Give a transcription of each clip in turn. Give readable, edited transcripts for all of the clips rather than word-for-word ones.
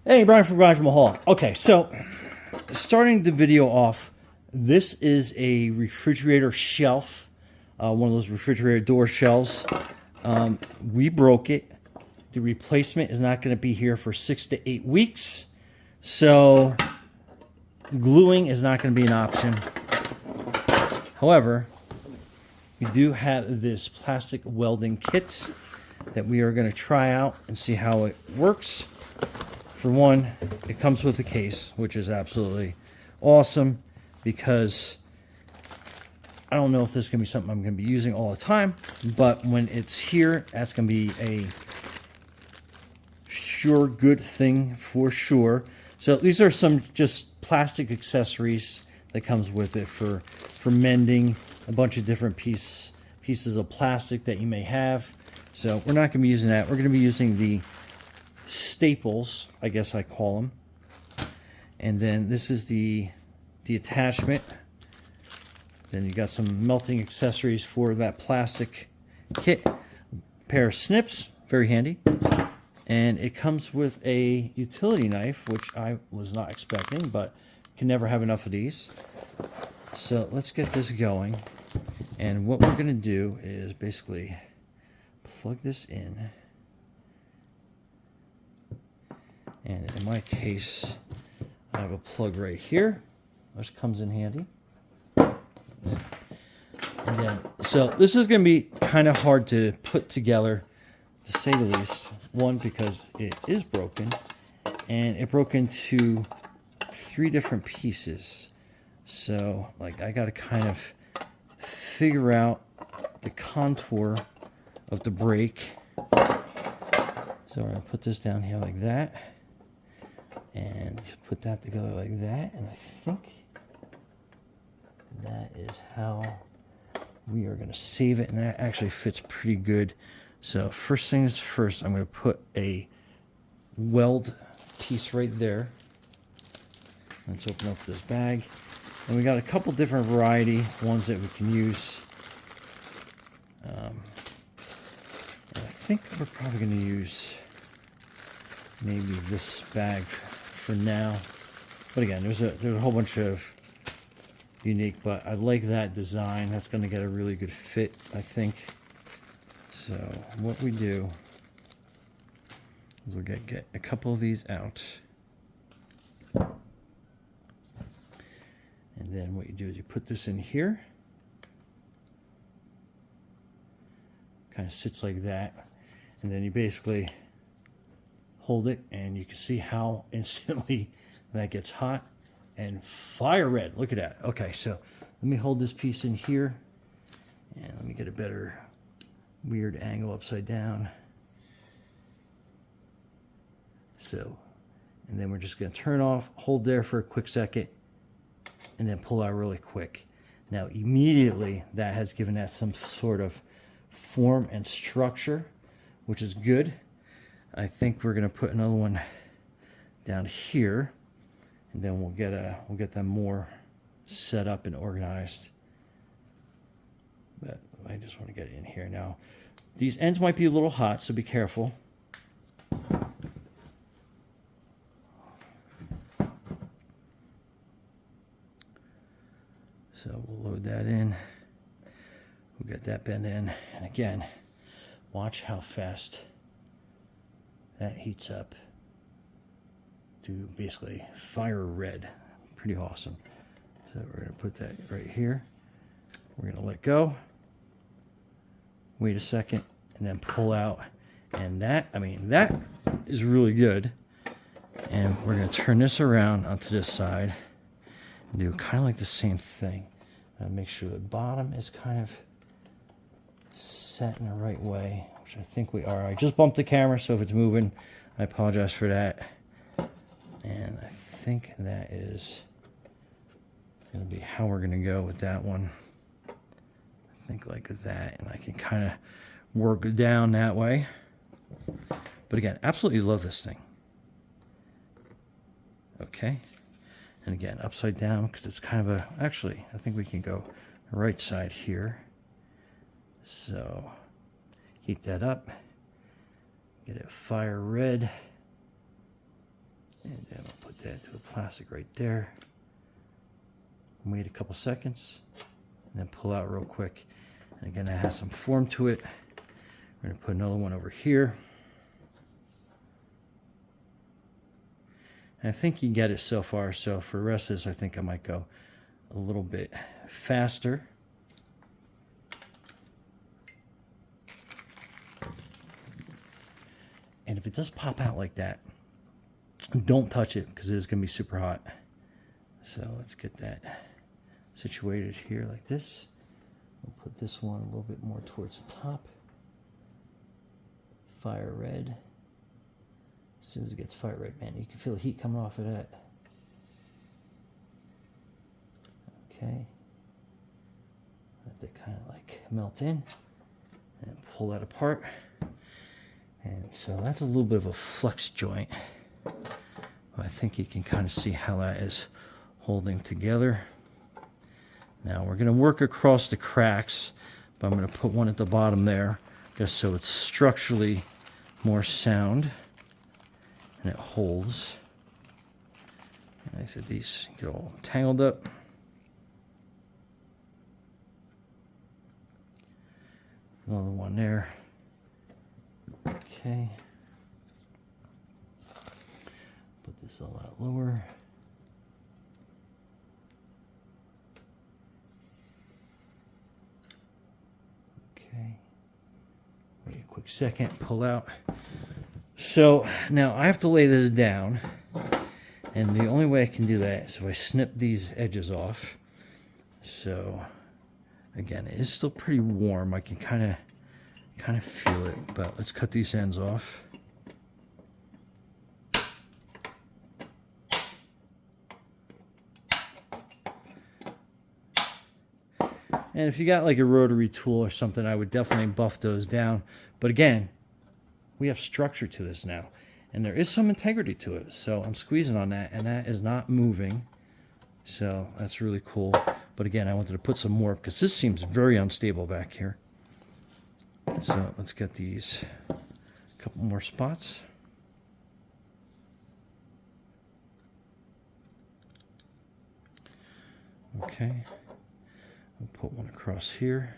Hey, Brian from Garage Mahal. Okay, so starting the video off, this is a refrigerator shelf, one of those refrigerator door shelves. We broke it. The replacement is not going to be here for 6 to 8 weeks, so gluing is not going to be an option. However, we do have this plastic welding kit that we are going to try out and see how it works. For one, it comes with a case, which is absolutely awesome because I don't know if this is going to be something I'm going to be using all the time, but when it's here, that's going to be a sure good thing for sure. So these are some just plastic accessories that comes with it for mending a bunch of different pieces of plastic that you may have. So we're not going to be using that. We're going to be using the staples, I guess I call them. And then this is the attachment. Then you got some melting accessories for that plastic kit. A pair of snips, very handy. And it comes with a utility knife, which I was not expecting, but can never have enough of these. So let's get this going. And what we're going to do is basically plug this in. And in my case, I have a plug right here, which comes in handy. And then, so this is going to be kind of hard to put together, to say the least. One, because it is broken, and it broke into 3 different pieces. So, like, I got to kind of figure out the contour of the brake. So we're going to put this down here like that. And put that together like that, and I think that is how we are going to save it, and that actually fits pretty good. So first things first, I'm going to put a weld piece right there. Let's open up this bag, and we got a couple different variety ones that we can use. And I think we're probably going to use maybe this bag for now, but again, there's a whole bunch of unique, but I like that design. That's going to get a really good fit, I think. So what we do is we'll get a couple of these out, and then what you do is you put this in here, kind of sits like that, and then you basically hold it, and you can see how instantly that gets hot and fire red. Look at that. Okay, so let me hold this piece in here, and let me get a better weird angle upside down. So, and then we're just going to turn off, hold there for a quick second, and then pull out really quick. Now, immediately, that has given that some sort of form and structure, which is good. I think we're going to put another one down here, and then we'll get them more set up and organized. But I just want to get it in here now. These ends might be a little hot, so be careful. So we'll load that in. We'll get that bent in, and again, watch how fast that heats up to basically fire red. Pretty awesome. So we're going to put that right here. We're going to let go. Wait a second, and then pull out. And that, I mean, that is really good. And we're going to turn this around onto this side and do kind of like the same thing. Make sure the bottom is kind of set in the right way, which I think we are. I just bumped the camera, so if it's moving, I apologize for that. And I think that is going to be how we're going to go with that one. I think like that, and I can kind of work down that way. But again, absolutely love this thing. Okay. And again, upside down, because it's kind of a, actually, I think we can go right side here. So heat that up, get it fire red, to the plastic right there. Wait a couple seconds, and then pull out real quick. And again, that has some form to it. We're going to put another one over here. And I think you get it so far. So for the rest of this, I think I might go a little bit faster. And if it does pop out like that, don't touch it because it is going to be super hot. So let's get that situated here like this. We'll put this one a little bit more towards the top. Fire red. As soon as it gets fire red, man, you can feel the heat coming off of that. Okay. Let that kind of like melt in and pull that apart. And so that's a little bit of a flex joint. I think you can kind of see how that is holding together. Now we're going to work across the cracks, but I'm going to put one at the bottom there just so it's structurally more sound and it holds. And I said these get all tangled up. Another one there. Okay. Put this a lot lower. Okay. Wait a quick second, pull out. So now I have to lay this down, and the only way I can do that is if I snip these edges off. So again, it is still pretty warm. I can kind of feel it, but let's cut these ends off. And if you got like a rotary tool or something, I would definitely buff those down. But again, we have structure to this now, and there is some integrity to it. So I'm squeezing on that, and that is not moving. So that's really cool. But again, I wanted to put some more because this seems very unstable back here. So let's get these a couple more spots. Okay, we'll put one across here.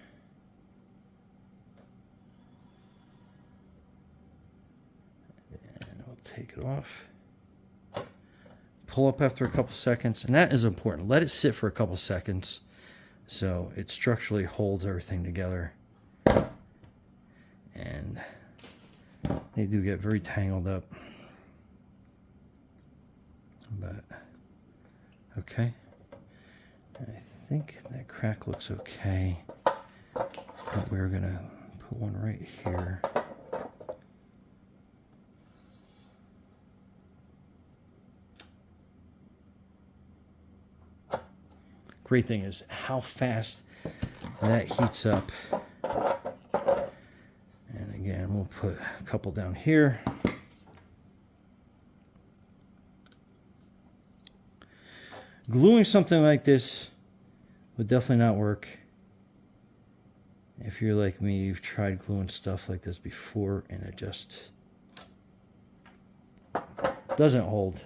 And we'll take it off. Pull up after a couple seconds, and that is important. Let it sit for a couple seconds so it structurally holds everything together. And they do get very tangled up. But, okay. I think that crack looks okay. But we're going to put one right here. Great thing is how fast that heats up. And again, we'll put a couple down here. Gluing something like this would definitely not work. If you're like me, you've tried gluing stuff like this before and it just doesn't hold.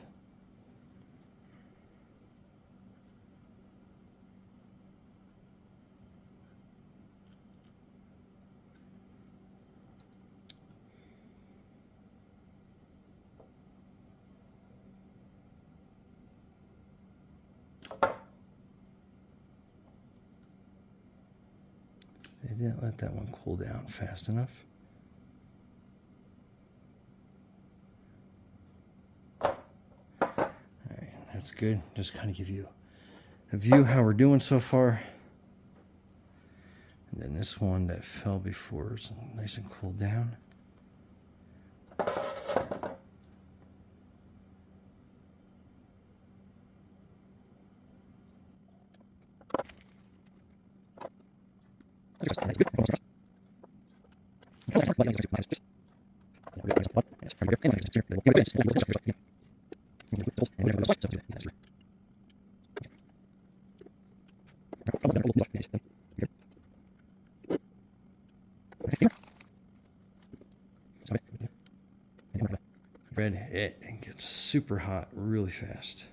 I didn't let that one cool down fast enough. All right, that's good. Just kind of give you a view how we're doing so far. And then this one that fell before is nice and cooled down. red, it gets super hot really fast.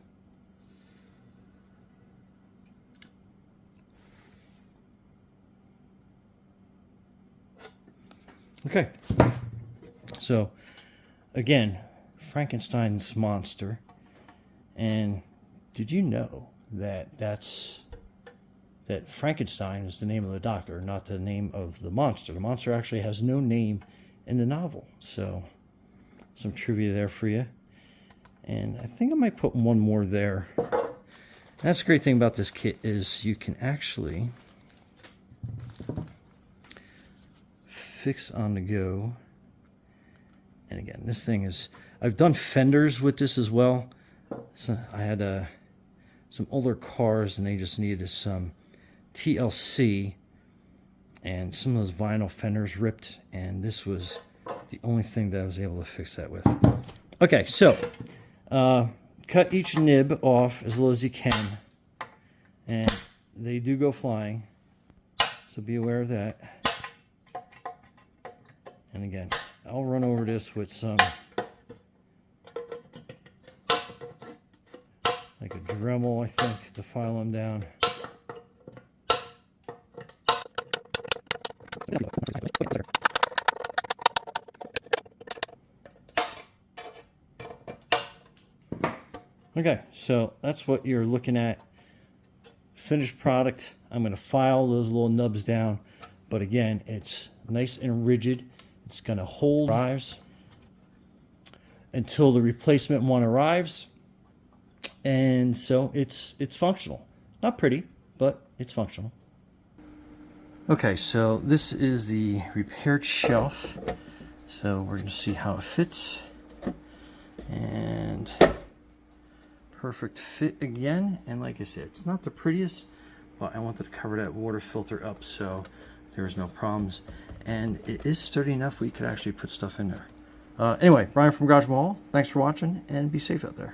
Okay, so again, Frankenstein's monster. And did you know that that Frankenstein is the name of the doctor, not the name of the monster? The monster actually has no name in the novel. So some trivia there for you. And I think I might put one more there. That's the great thing about this kit is you can actually fix on the go. And again, this thing is, I've done fenders with this as well. So I had some older cars and they just needed some TLC and some of those vinyl fenders ripped, and this was the only thing that I was able to fix that with. Okay, so cut each nib off as low as you can, and they do go flying, so be aware of that. And again, I'll run over this with some, like a Dremel, I think, to file them down. Okay, so that's what you're looking at. Finished product. I'm going to file those little nubs down, but again, it's nice and rigid. It's going to hold drives until the replacement one arrives, and so it's functional. Not pretty, but it's functional. Okay, so this is the repaired shelf. So we're going to see how it fits, and perfect fit again. And like I said, it's not the prettiest, but I wanted to cover that water filter up so there's no problems. And it is sturdy enough we could actually put stuff in there. Anyway, Brian from Garage Mall, thanks for watching, and be safe out there.